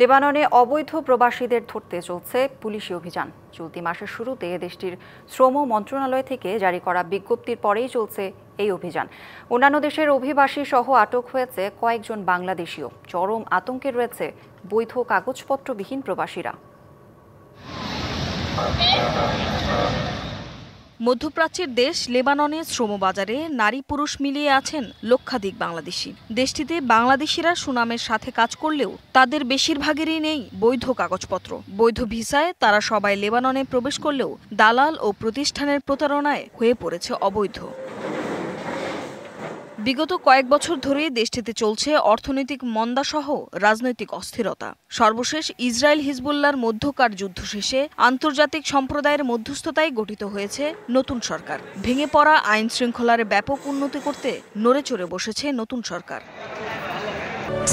লেবাননে অবৈধ প্রবাসীদের ধরতে চলছে পুলিশি অভিযান। চলতি মাসের শুরুতে দেশটির শ্রম মন্ত্রণালয় থেকে জারি করা বিজ্ঞপ্তির পরেই চলছে এই অভিযান। অন্যান্য দেশের অভিবাসী সহ আটক হয়েছে কয়েকজন বাংলাদেশিও। চরম আতঙ্কে রয়েছে বৈধ কাগজপত্রবিহীন প্রবাসীরা। মধ্যপ্রাচ্যের দেশ লেবাননের শ্রমবাজারে নারী পুরুষ মিলিয়ে আছেন লক্ষাধিক বাংলাদেশি। দেশটিতে বাংলাদেশিরা সুনামের সাথে কাজ করলেও তাদের বেশিরভাগেরই নেই বৈধ কাগজপত্র। বৈধ ভিসায় তারা সবাই লেবাননে প্রবেশ করলেও দালাল ও প্রতিষ্ঠানের প্রতারণায় হয়ে পড়েছে অবৈধ। বিগত কয়েক বছর ধরে দেশটিতে চলছে অর্থনৈতিক মন্দাসহ রাজনৈতিক অস্থিরতা। সর্বশেষ ইসরায়েল হিজবুল্লাহর মধ্যকার যুদ্ধ শেষে আন্তর্জাতিক সম্প্রদায়ের মধ্যস্থতায় গঠিত হয়েছে নতুন সরকার। ভেঙে পড়া আইন শৃঙ্খলার ব্যাপক উন্নতি করতে নড়েচড়ে বসেছে নতুন সরকার।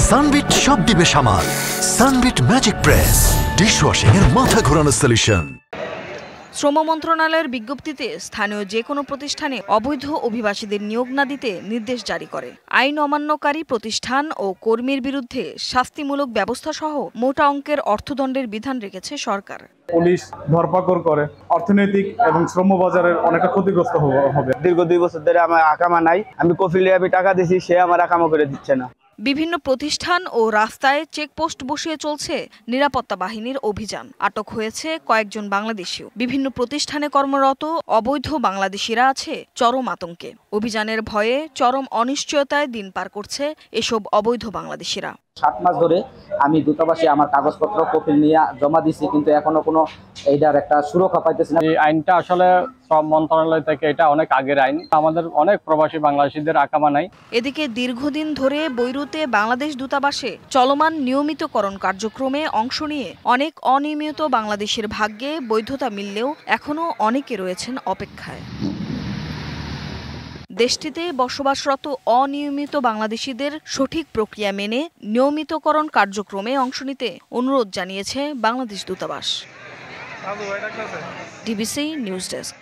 সানবিট সব দিবে সামাল। সানবিট ম্যাজিক প্রেস ডিশওয়াশিং এর মাথা ঘোরানো সলিউশন। শ্রম মন্ত্রণালয়ের বিজ্ঞপ্তিতে স্থানীয় যে কোনো প্রতিষ্ঠানে অবৈধ অভিবাসীদের নিয়োগ না দিতে নির্দেশ জারি করে। আইন অমান্যকারী প্রতিষ্ঠান ও কর্মীর বিরুদ্ধে শাস্তিমূলক ব্যবস্থা সহ মোটা অঙ্কের অর্থদণ্ডের বিধান রেখেছে সরকার। পুলিশ ধরপাকড় করে অর্থনৈতিক এবং শ্রম বাজারের অনেকটা ক্ষতিগ্রস্ত হবে। দীর্ঘ 2 বছর ধরে আমার আকামা নাই, আমি কফিলে টাকা দিছি, সে আমার আকামা করে দিচ্ছে না। বিভিন্ন প্রতিষ্ঠান ও রাস্তায় চেকপোস্ট বসিয়ে চলছে নিরাপত্তা বাহিনীর অভিযান। আটক হয়েছে কয়েকজন বাংলাদেশিও। বিভিন্ন প্রতিষ্ঠানে কর্মরত অবৈধ বাংলাদেশিরা আছে চরম আতঙ্কে। অভিযানের ভয়ে চরম অনিশ্চয়তায় দিন পার করছে এসব অবৈধ বাংলাদেশিরা। 7 মাস ধরে আমি দূতাবাসে আমার কাগজপত্র কপিল নিয়ে জমা দিছি, কিন্তু এখনো কোনো এইটার একটা সুরক্ষা পাইতেছি না। এই আইনটা আসলে শ্রম মন্ত্রণালয় থেকে এটা অনেক আগের আইন। আমাদের অনেক প্রবাসী বাংলাদেশিদের আকামা নাই। এদিকে দীর্ঘদিন ধরে বৈরুতে বাংলাদেশ দূতাবাসে চলমান নিয়মিতকরণ কার্যক্রমে অংশ নিয়ে অনেক অনিয়মিত বাংলাদেশের ভাগ্যে বৈধতা মিললেও এখনো অনেকে রয়েছেন অপেক্ষায়। দেশটিতে বসবাসরত অনিয়মিত বাংলাদেশিদের সঠিক প্রক্রিয়া মেনে নিয়মিতকরণ কার্যক্রমে অংশ নিতে অনুরোধ জানিয়েছে বাংলাদেশ দূতাবাস। DBC news desk.